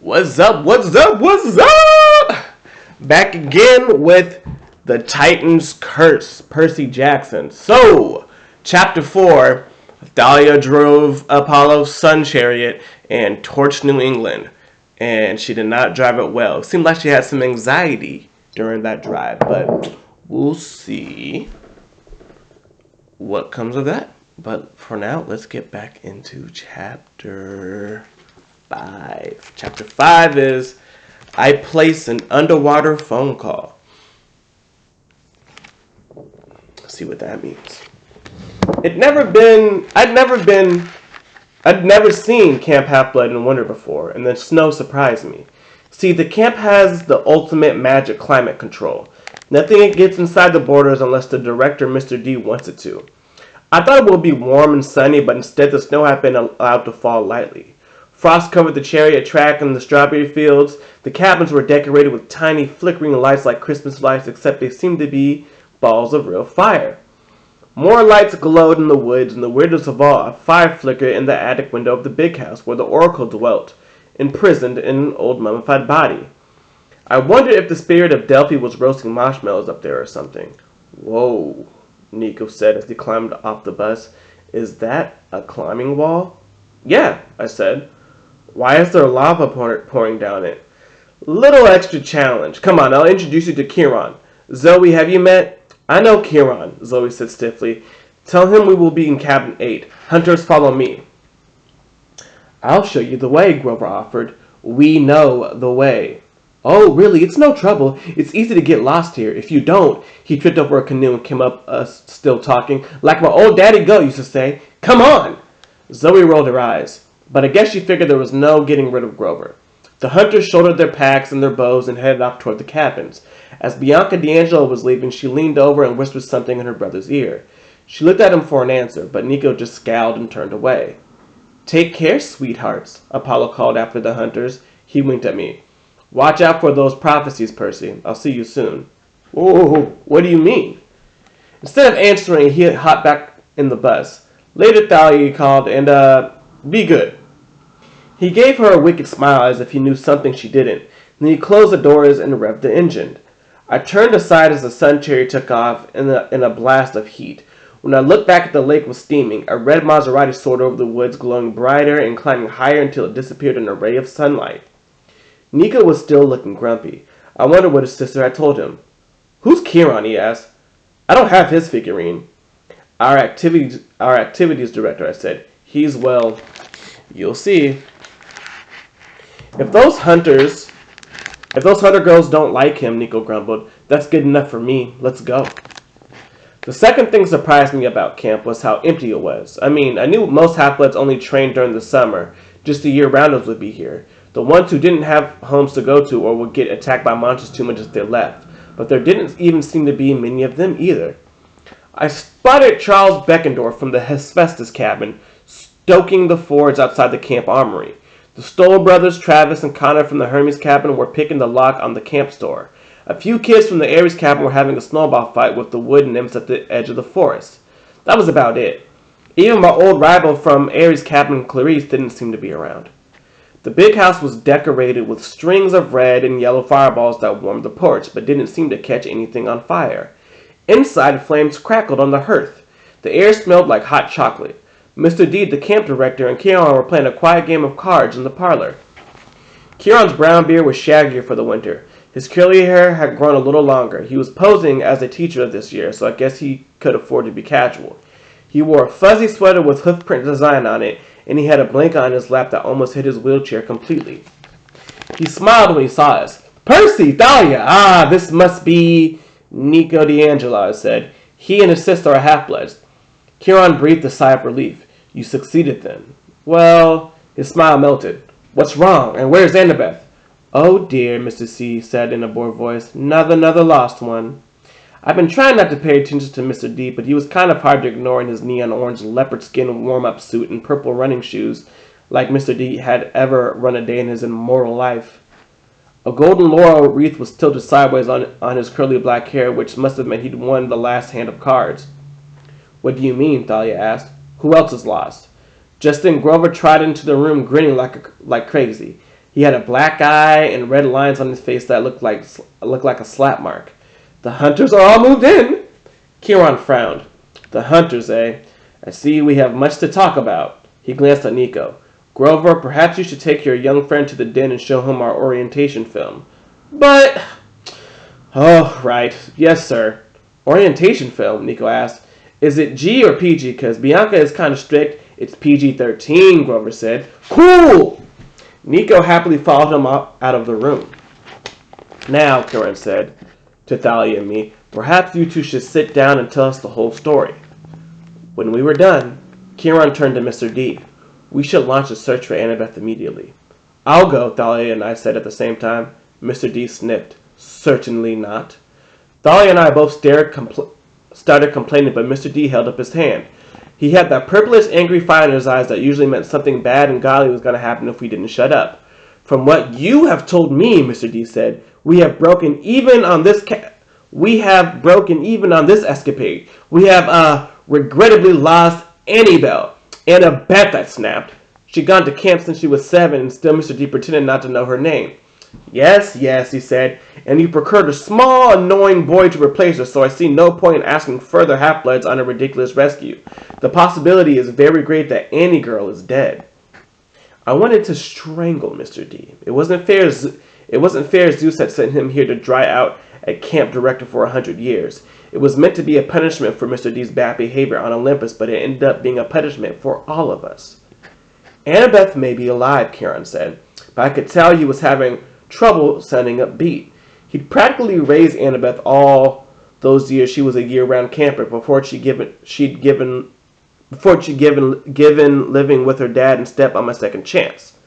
What's up? What's up? What's up? Back again with the Titan's Curse, Percy Jackson. So, Chapter 4, Thalia drove Apollo's sun chariot and torched New England. And she did not drive it well. It seemed like she had some anxiety during that drive, but we'll see what comes of that. But for now, let's get back into Chapter 5. Chapter 5 is I place an underwater phone call. Let's see what that means. I'd never seen Camp Half-Blood in winter before, and the snow surprised me. See, the camp has the ultimate magic climate control. Nothing gets inside the borders unless the director, Mr. D, wants it to. I thought it would be warm and sunny, but instead the snow had been allowed to fall lightly. Frost covered the chariot track and the strawberry fields. The cabins were decorated with tiny flickering lights like Christmas lights, except they seemed to be balls of real fire. More lights glowed in the woods, and the weirdest of all, a fire flickered in the attic window of the big house where the oracle dwelt, imprisoned in an old mummified body. I wondered if the spirit of Delphi was roasting marshmallows up there or something. Whoa, Nico said as he climbed off the bus. Is that a climbing wall? Yeah, I said. Why is there lava pouring down it? Little extra challenge. Come on, I'll introduce you to Kieran. Zoe, have you met? I know Kieran, Zoe said stiffly. Tell him we will be in cabin 8. Hunters, follow me. I'll show you the way, Grover offered. We know the way. Oh, really? It's no trouble. It's easy to get lost here. If you don't, he tripped over a canoe and came up, still talking, like my old daddy Go used to say. Come on! Zoe rolled her eyes, but I guess she figured there was no getting rid of Grover. The hunters shouldered their packs and their bows and headed off toward the cabins. As Bianca D'Angelo was leaving, she leaned over and whispered something in her brother's ear. She looked at him for an answer, but Nico just scowled and turned away. Take care, sweethearts, Apollo called after the hunters. He winked at me. Watch out for those prophecies, Percy. I'll see you soon. Whoa, what do you mean? Instead of answering, he hopped back in the bus. Later, Thalia called, and, be good. He gave her a wicked smile as if he knew something she didn't. Then he closed the doors and revved the engine. I turned aside as the sun chariot took off in a blast of heat. When I looked back, the lake was steaming. A red Maserati soared over the woods, glowing brighter and climbing higher until it disappeared in a ray of sunlight. Nico was still looking grumpy. I wondered what his sister had told him. Who's Kieran? He asked. I don't have his figurine. Our activities director, I said. He's, well, you'll see. If those hunter girls don't like him, Nico grumbled, that's good enough for me. Let's go. The second thing surprised me about camp was how empty it was. I mean, I knew most half-bloods only trained during the summer. Just the year-rounders would be here. The ones who didn't have homes to go to or would get attacked by monsters too much if they left. But there didn't even seem to be many of them either. I spotted Charles Beckendorf from the Hephaestus cabin, stoking the forge outside the camp armory. The Stoll brothers, Travis and Connor from the Hermes cabin, were picking the lock on the camp store. A few kids from the Ares cabin were having a snowball fight with the wood nymphs at the edge of the forest. That was about it. Even my old rival from Ares cabin, Clarice, didn't seem to be around. The big house was decorated with strings of red and yellow fireballs that warmed the porch, but didn't seem to catch anything on fire. Inside, flames crackled on the hearth. The air smelled like hot chocolate. Mr. D, the camp director, and Kieran were playing a quiet game of cards in the parlor. Kieran's brown beard was shaggier for the winter. His curly hair had grown a little longer. He was posing as a teacher this year, so I guess he could afford to be casual. He wore a fuzzy sweater with hoofprint design on it, and he had a blanket on his lap that almost hid his wheelchair completely. He smiled when he saw us. Percy, Thalia! Ah, this must be Nico D'Angelo, I said. He and his sister are half-bloods. Kieran breathed a sigh of relief. You succeeded then. Well, his smile melted. What's wrong? And where's Annabeth? Oh dear, Mr. C said in a bored voice. Another lost one. I've been trying not to pay attention to Mr. D, but he was kind of hard to ignore in his neon orange leopard skin warm-up suit and purple running shoes, like Mr. D had ever run a day in his immortal life. A golden laurel wreath was tilted sideways on his curly black hair, which must have meant he'd won the last hand of cards. What do you mean? Thalia asked. Who else is lost? Just then Grover trotted into the room grinning like crazy. He had a black eye and red lines on his face that looked like a slap mark. The hunters are all moved in. Kieran frowned. The hunters, eh? I see we have much to talk about. He glanced at Nico. Grover, perhaps you should take your young friend to the den and show him our orientation film. But... Oh, right. Yes, sir. Orientation film, Nico asked. Is it G or PG? Because Bianca is kind of strict. It's PG-13, Grover said. Cool! Nico happily followed him out of the room. Now, Kieran said to Thalia and me, perhaps you two should sit down and tell us the whole story. When we were done, Kieran turned to Mr. D. We should launch a search for Annabeth immediately. I'll go, Thalia and I said at the same time. Mr. D sniffed. Certainly not. Thalia and I both started complaining, but Mr. D held up his hand. He had that purplish, angry fire in his eyes that usually meant something bad and godly was going to happen if we didn't shut up. From what you have told me, Mr. D said, we have broken even on this escapade. We have, regrettably lost Annabeth. Annabeth, snapped. She'd gone to camp since she was 7, and still Mr. D pretended not to know her name. Yes, he said, and you procured a small, annoying boy to replace her, so I see no point in asking further half-bloods on a ridiculous rescue. The possibility is very great that any girl is dead. I wanted to strangle Mr. D. It wasn't fair Zeus had sent him here to dry out a camp director for 100 years. It was meant to be a punishment for Mr. D's bad behavior on Olympus, but it ended up being a punishment for all of us. Annabeth may be alive, Kieran said, but I could tell he was having trouble sounding upbeat. He'd practically raised Annabeth all those years she was a year-round camper before she'd given living with her dad and step on my second chance.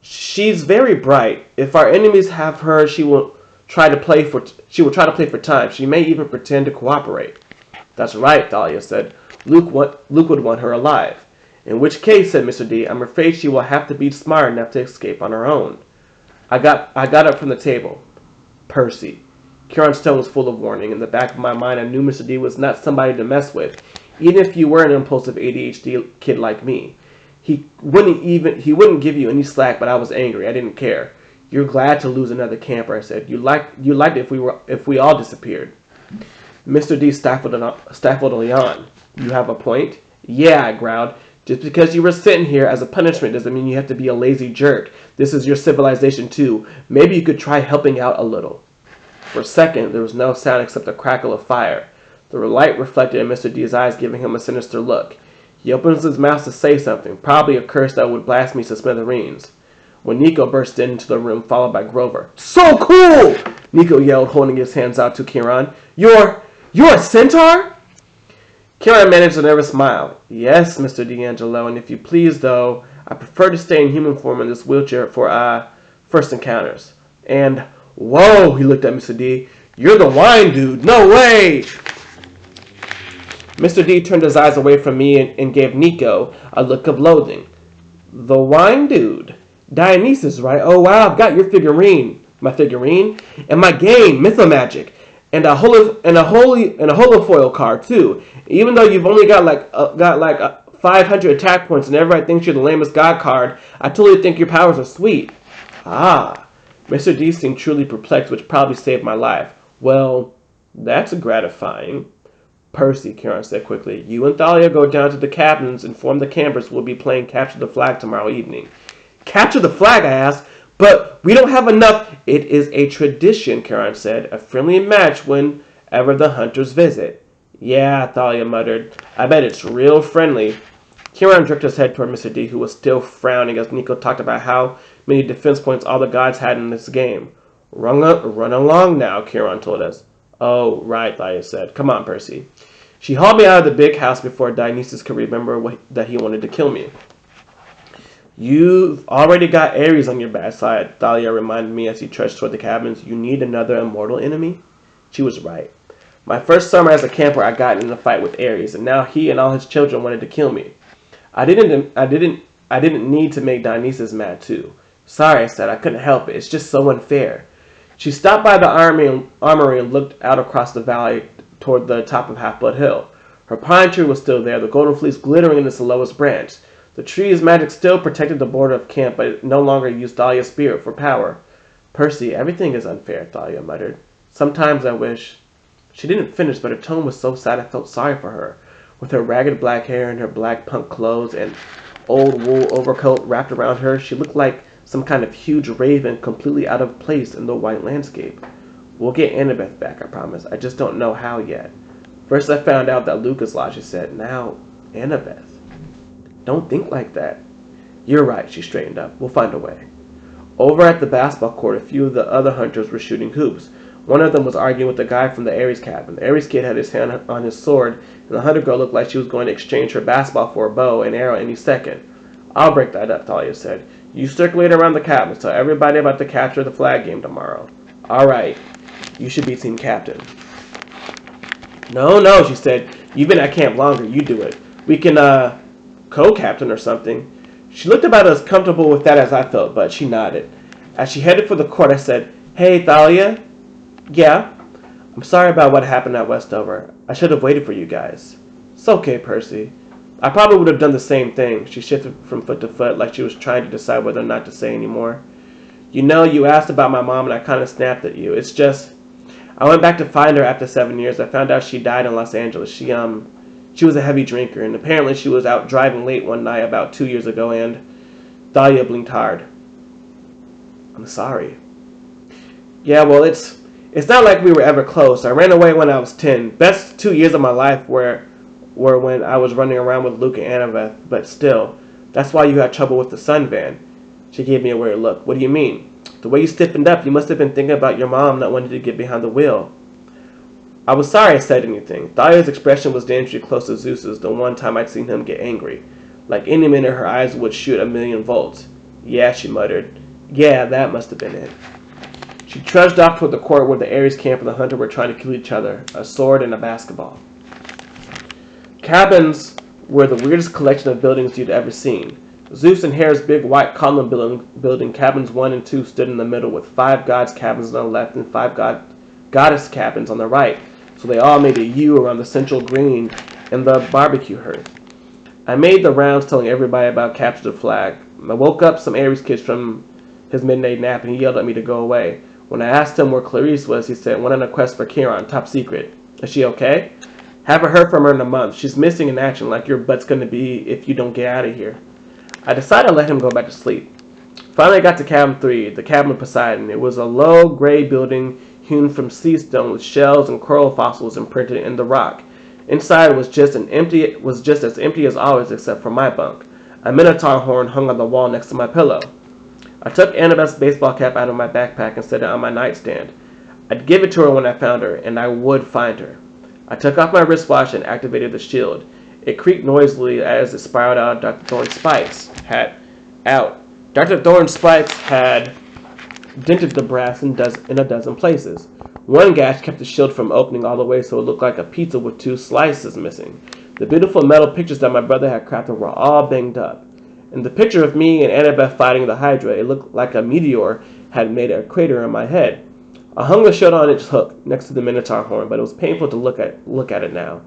She's very bright. If our enemies have her, she will try to play for time. She may even pretend to cooperate. That's right, Thalia said. Luke would want her alive. In which case, said Mr. D, I'm afraid she will have to be smart enough to escape on her own. I got up from the table. Percy. Kieran's tone was full of warning. In the back of my mind, I knew Mr. D was not somebody to mess with, even if you were an impulsive ADHD kid like me. He wouldn't give you any slack, but I was angry. I didn't care. You're glad to lose another camper, I said. You liked it if we all disappeared. Mr. D stifled a yawn. You have a point? Yeah, I growled. Just because you were sitting here as a punishment doesn't mean you have to be a lazy jerk. This is your civilization too. Maybe you could try helping out a little. For a second, there was no sound except the crackle of fire. The light reflected in Mr. D's eyes, giving him a sinister look. He opens his mouth to say something, probably a curse that would blast me to smithereens, when Nico burst into the room, followed by Grover. So cool! Nico yelled, holding his hands out to Kieran. You're a centaur? Kieran managed a nervous smile. Yes, Mr. D'Angelo, and if you please, though, I prefer to stay in human form in this wheelchair for, first encounters. And, whoa, he looked at Mr. D. You're the wine dude. No way! Mr. D turned his eyes away from me and gave Nico a look of loathing. The wine dude? Dionysus, right? Oh, wow, I've got your figurine. My figurine? And my game, Mythomagic. And a holofoil card too. Even though you've only got 500 attack points and everybody thinks you're the lamest god card, I totally think your powers are sweet. Ah, Mr. D seemed truly perplexed, which probably saved my life. Well, that's gratifying. Percy, Kieran said quickly, you and Thalia go down to the cabins and inform the campers we'll be playing Capture the Flag tomorrow evening. Capture the Flag, I asked. But we don't have enough. It is a tradition, Kieran said. A friendly match whenever the hunters visit. Yeah, Thalia muttered. I bet it's real friendly. Kieran jerked his head toward Mr. D, who was still frowning as Nico talked about how many defense points all the gods had in this game. Run along now, Kieran told us. Oh, right, Thalia said. Come on, Percy. She hauled me out of the big house before Dionysus could remember that he wanted to kill me. You've already got Ares on your bad side, Thalia reminded me as he trudged toward the cabins. You need another immortal enemy? She was right. My first summer as a camper, I got in a fight with Ares, and now he and all his children wanted to kill me. I didn't need to make Dionysus mad too. Sorry, I said. I couldn't help it. It's just so unfair. She stopped by the armory and looked out across the valley toward the top of Half-Blood Hill. Her pine tree was still there, the golden fleece glittering in its lowest branch. The tree's magic still protected the border of camp, but it no longer used Thalia's spirit for power. Percy, everything is unfair, Thalia muttered. Sometimes I wish... She didn't finish, but her tone was so sad I felt sorry for her. With her ragged black hair and her black punk clothes and old wool overcoat wrapped around her, she looked like some kind of huge raven completely out of place in the white landscape. We'll get Annabeth back, I promise. I just don't know how yet. First I found out that Luke is lost, she said. Now, Annabeth. Don't think like that. You're right, she straightened up. We'll find a way. Over at the basketball court, a few of the other hunters were shooting hoops. One of them was arguing with the guy from the Ares cabin. The Ares kid had his hand on his sword, and the hunter girl looked like she was going to exchange her basketball for a bow and arrow any second. I'll break that up, Thalia said. You circulate around the cabin, tell everybody about the capture of the flag game tomorrow. All right. You should be team captain. No, she said. You've been at camp longer. You do it. We can, co-captain or something. She looked about as comfortable with that as I felt, but she nodded. As she headed for the court, I said, Hey, Thalia? Yeah? I'm sorry about what happened at Westover. I should have waited for you guys. It's okay, Percy. I probably would have done the same thing. She shifted from foot to foot like she was trying to decide whether or not to say any more. You know, you asked about my mom and I kind of snapped at you. It's just... I went back to find her after 7 years. I found out she died in Los Angeles. She was a heavy drinker, and apparently she was out driving late one night about 2 years ago, and Thalia blinked hard. I'm sorry. Yeah, well, it's not like we were ever close. I ran away when I was 10. Best 2 years of my life were when I was running around with Luke and Annabeth, but still, that's why you had trouble with the sun van. She gave me a weird look. What do you mean? The way you stiffened up, you must have been thinking about your mom not wanting to get behind the wheel. I was sorry I said anything. Thalia's expression was dangerously close to Zeus's the one time I'd seen him get angry. Like any minute her eyes would shoot 1,000,000 volts. Yeah, she muttered. Yeah, that must have been it. She trudged off toward the court where the Ares camp and the hunter were trying to kill each other, a sword and a basketball. Cabins were the weirdest collection of buildings you'd ever seen. Zeus and Hera's big white column building, cabins 1 and 2 stood in the middle with 5 gods' cabins on the left and 5 goddess cabins on the right, so they all made a U around the central green and the barbecue hearth. I made the rounds telling everybody about capture the flag. I woke up some Ares kids from his midnight nap and he yelled at me to go away. When I asked him where Clarice was, he said, went on a quest for Chiron, top secret. Is she okay? Haven't heard from her in a month. She's missing in action like your butt's gonna be if you don't get out of here. I decided to let him go back to sleep. Finally I got to cabin 3, the cabin of Poseidon. It was a low, gray building hewn from sea stone with shells and coral fossils imprinted in the rock. Inside was just as empty as always except for my bunk. A minotaur horn hung on the wall next to my pillow. I took Annabeth's baseball cap out of my backpack and set it on my nightstand. I'd give it to her when I found her, and I would find her. I took off my wristwatch and activated the shield. It creaked noisily as it spiraled out. Dr. Thorne's spikes had dented the brass in a dozen places. One gash kept the shield from opening all the way so it looked like a pizza with 2 slices missing. The beautiful metal pictures that my brother had crafted were all banged up. In the picture of me and Annabeth fighting the Hydra, it looked like a meteor had made a crater in my head. I hung the shield on its hook next to the Minotaur horn, but it was painful to look at it now.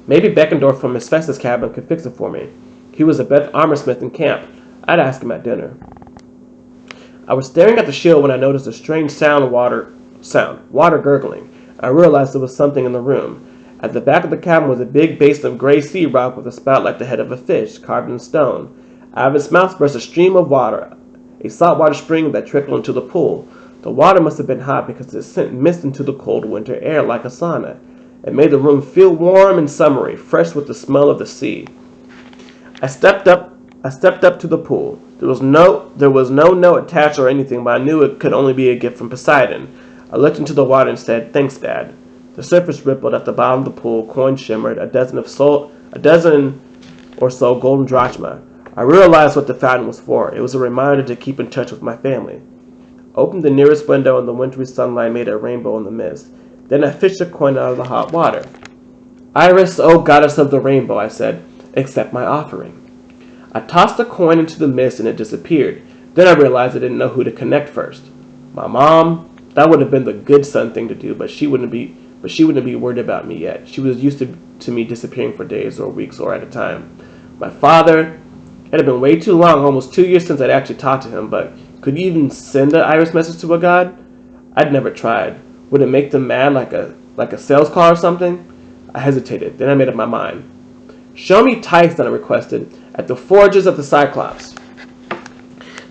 Maybe Beckendorf from Hephaestus' cabin could fix it for me. He was a best armorsmith in camp. I'd ask him at dinner. I was staring at the shield when I noticed a strange water gurgling. I realized there was something in the room. At the back of the cabin was a big basin of gray sea rock with a spout like the head of a fish, carved in stone. Out of its mouth burst a stream of water, a saltwater spring that trickled into the pool. The water must have been hot because it sent mist into the cold winter air like a sauna. It made the room feel warm and summery, fresh with the smell of the sea. I stepped up to the pool. There was no note attached or anything, but I knew it could only be a gift from Poseidon. I looked into the water and said, "Thanks, Dad." The surface rippled at the bottom of the pool. Coins shimmered, a dozen or so golden drachma. I realized what the fountain was for. It was a reminder to keep in touch with my family. Opened the nearest window, and the wintry sunlight made a rainbow in the mist. Then I fished a coin out of the hot water. "Iris, O goddess of the rainbow," I said, "accept my offering." I tossed the coin into the mist and it disappeared. Then I realized I didn't know who to connect first. My mom? That would have been the good son thing to do, but she wouldn't be worried about me yet. She was used to me disappearing for days or weeks or at a time. My father? It had been way too long, almost 2 years since I'd actually talked to him, but could you even send an iris message to a god? I'd never tried. Would it make them mad like a sales call or something? I hesitated, then I made up my mind. Show me Tyson, I requested, at the forges of the Cyclops.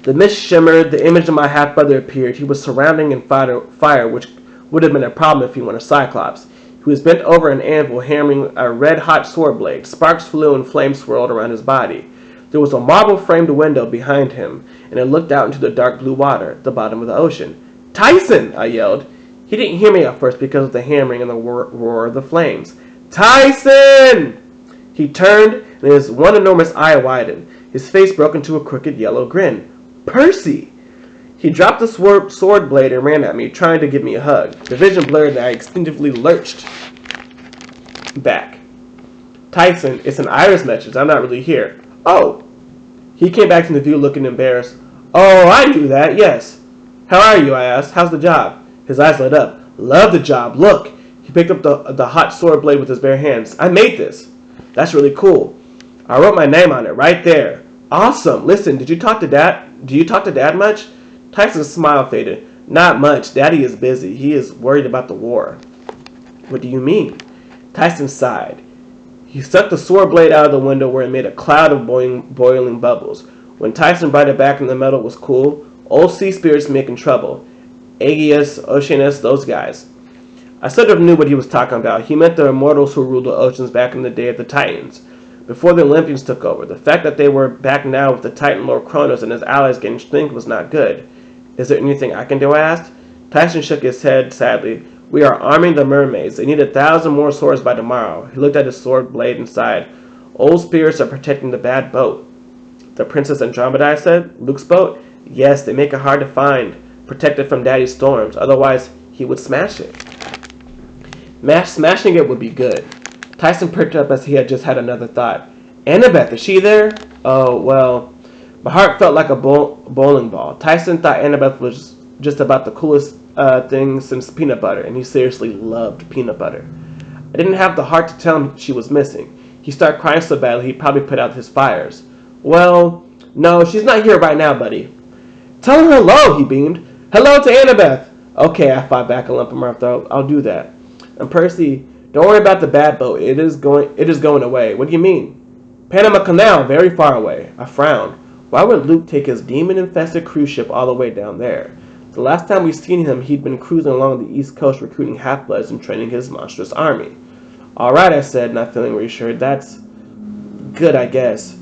The mist shimmered, the image of my half-brother appeared. He was surrounding in fire, which would have been a problem if he were a Cyclops. He was bent over an anvil, hammering a red-hot sword blade. Sparks flew and flames swirled around his body. There was a marble-framed window behind him, and it looked out into the dark blue water, the bottom of the ocean. Tyson! I yelled. He didn't hear me at first because of the hammering and the roar of the flames. Tyson! He turned, and his one enormous eye widened. His face broke into a crooked yellow grin. Percy! He dropped the sword blade and ran at me, trying to give me a hug. The vision blurred and I instinctively lurched back. Tyson, it's an iris message. I'm not really here. Oh! He came back into view looking embarrassed. Oh, I knew that, yes. How are you, I asked. How's the job? His eyes lit up. Love the job. Look. He picked up the hot sword blade with his bare hands. I made this. That's really cool. I wrote my name on it right there. Awesome. Listen, do you talk to Dad much? Tyson's smile faded. Not much. Daddy is busy. He is worried about the war. What do you mean? Tyson sighed. He stuck the sword blade out of the window where it made a cloud of boiling bubbles. When Tyson brought it back and the metal was cool, old sea spirits making trouble. Aegeus, Oceanus, those guys. I sort of knew what he was talking about. He meant the immortals who ruled the oceans back in the day of the Titans, before the Olympians took over. The fact that they were back now with the Titan Lord Kronos and his allies getting strength was not good. Is there anything I can do, I asked. Tyson shook his head sadly. We are arming the mermaids. They need 1,000 more swords by tomorrow. He looked at his sword blade and sighed. Old spirits are protecting the bad boat. The Princess Andromeda, I said. Luke's boat? Yes, they make it hard to find. Protect it from Daddy's storms. Otherwise, he would smash it. Smashing it would be good. Tyson perked up as he had just had another thought. Annabeth, is she there? Oh, well. My heart felt like a bowling ball. Tyson thought Annabeth was just about the coolest thing since peanut butter, and he seriously loved peanut butter. I didn't have the heart to tell him she was missing. He started crying so badly he'd probably put out his fires. Well, no, she's not here right now, buddy. Tell her hello, he beamed. Hello to Annabeth. Okay, I fought back a lump in my throat. I'll do that. And Percy, don't worry about the bad boat. It is going away. What do you mean? Panama Canal, very far away. I frowned. Why would Luke take his demon-infested cruise ship all the way down there? The last time we'd seen him, he'd been cruising along the East Coast recruiting half-bloods and training his monstrous army. All right, I said, not feeling reassured. That's good, I guess.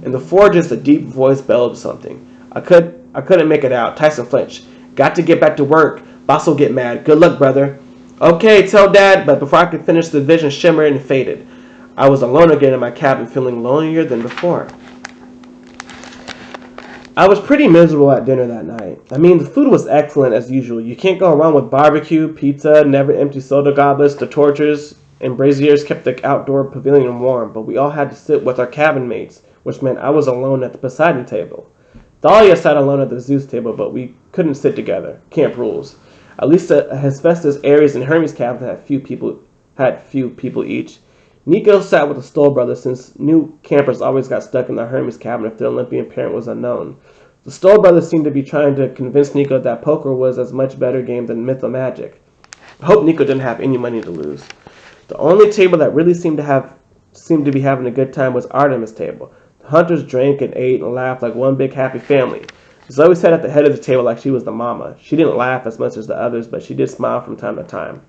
In the forges, a deep voice bellowed something. I couldn't make it out. Tyson flinched. Got to get back to work. Boss will get mad. Good luck, brother. Okay, tell Dad, but before I could finish, the vision shimmered and faded. I was alone again in my cabin, feeling lonelier than before. I was pretty miserable at dinner that night. I mean, the food was excellent as usual. You can't go wrong with barbecue, pizza, never empty soda goblets, the torches and braziers kept the outdoor pavilion warm, but we all had to sit with our cabin mates, which meant I was alone at the Poseidon table. Dahlia sat alone at the Zeus table, but we couldn't sit together. Camp rules. At least Hephaestus, Ares, and Hermes cabin had few people each. Nico sat with the Stoll brothers since new campers always got stuck in the Hermes cabin if their Olympian parent was unknown. The Stoll brothers seemed to be trying to convince Nico that poker was as much better game than Mythomagic. I hope Nico didn't have any money to lose. The only table that really seemed to be having a good time was Artemis' table. The hunters drank and ate and laughed like one big happy family. Zoe sat at the head of the table like she was the mama. She didn't laugh as much as the others, but she did smile from time to time.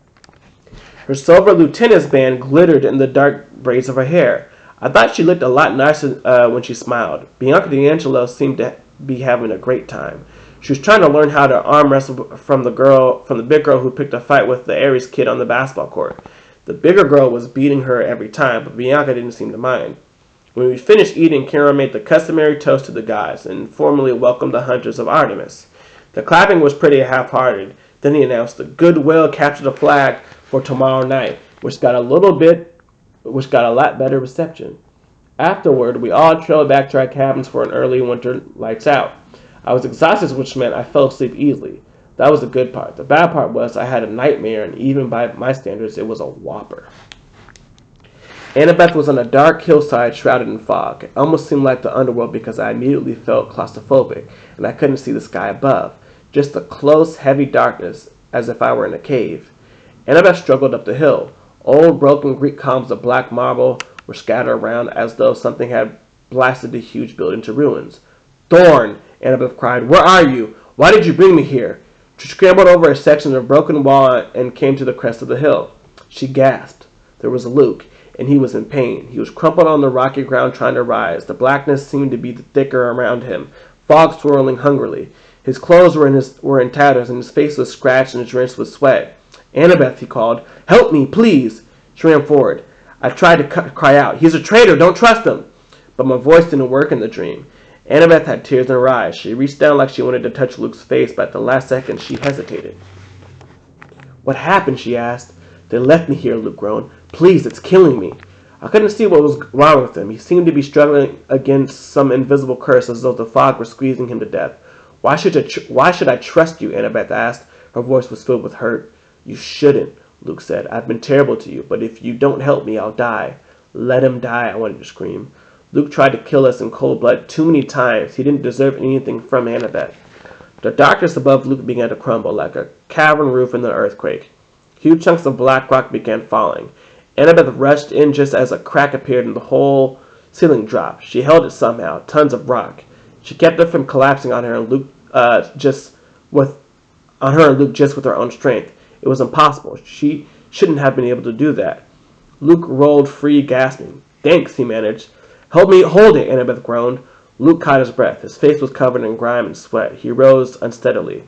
Her silver lieutenant's band glittered in the dark braids of her hair. I thought she looked a lot nicer when she smiled. Bianca D'Angelo seemed to be having a great time. She was trying to learn how to arm wrestle from the big girl who picked a fight with the Ares kid on the basketball court. The bigger girl was beating her every time, but Bianca didn't seem to mind. When we finished eating, Kara made the customary toast to the gods and formally welcomed the hunters of Artemis. The clapping was pretty half-hearted. Then he announced the Goodwill captured a flag for tomorrow night, which got a lot better reception. Afterward, we all trailed back to our cabins for an early winter lights out. I was exhausted, which meant I fell asleep easily. That was the good part. The bad part was I had a nightmare, and even by my standards, it was a whopper. Annabeth was on a dark hillside shrouded in fog. It almost seemed like the underworld because I immediately felt claustrophobic, and I couldn't see the sky above. Just a close, heavy darkness, as if I were in a cave. Annabeth struggled up the hill. Old, broken Greek columns of black marble were scattered around as though something had blasted the huge building to ruins. "Thorn!" Annabeth cried. "Where are you? Why did you bring me here?" She scrambled over a section of broken wall and came to the crest of the hill. She gasped. There was Luke, and he was in pain. He was crumpled on the rocky ground trying to rise. The blackness seemed to be thicker around him, fog swirling hungrily. His clothes were in tatters, and his face was scratched and drenched with sweat. "Annabeth," he called. "Help me, please." She ran forward. I tried to cry out, "He's a traitor, don't trust him." But my voice didn't work in the dream. Annabeth had tears in her eyes. She reached down like she wanted to touch Luke's face, but at the last second she hesitated. "What happened?" she asked. "They left me here," Luke groaned. "Please, it's killing me." I couldn't see what was wrong with him. He seemed to be struggling against some invisible curse as though the fog were squeezing him to death. Why should I trust you?" Annabeth asked. Her voice was filled with hurt. "You shouldn't," Luke said. "I've been terrible to you, but if you don't help me, I'll die." "Let him die," I wanted to scream. Luke tried to kill us in cold blood too many times. He didn't deserve anything from Annabeth. The darkness above Luke began to crumble like a cavern roof in an earthquake. Huge chunks of black rock began falling. Annabeth rushed in just as a crack appeared and the whole ceiling dropped. She held it somehow, tons of rock. She kept it from collapsing on her and Luke just with her own strength. It was impossible. She shouldn't have been able to do that. Luke rolled free, gasping. "Thanks," he managed. "Help me hold it," Annabeth groaned. Luke caught his breath. His face was covered in grime and sweat. He rose unsteadily.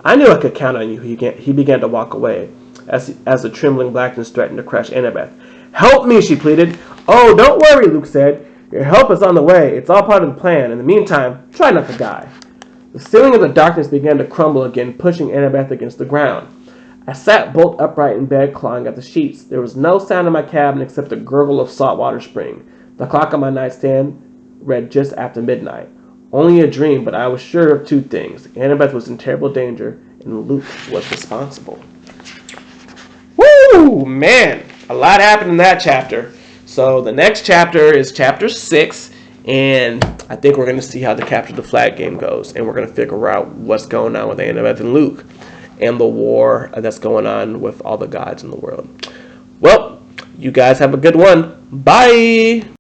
"I knew I could count on you." He began to walk away as the trembling blackness threatened to crush Annabeth. "Help me," she pleaded. "Oh, don't worry," Luke said. "Your help is on the way. It's all part of the plan. In the meantime, try not to die." The ceiling of the darkness began to crumble again, pushing Annabeth against the ground. I sat bolt upright in bed, clawing at the sheets. There was no sound in my cabin except the gurgle of saltwater spring. The clock on my nightstand read just after midnight. Only a dream, but I was sure of two things. Annabeth was in terrible danger, and Luke was responsible. Woo! Man, a lot happened in that chapter. So the next chapter is chapter 6, and I think we're going to see how the Capture the Flag game goes, and we're going to figure out what's going on with Annabeth and Luke, and the war that's going on with all the gods in the world. Well, you guys have a good one. Bye!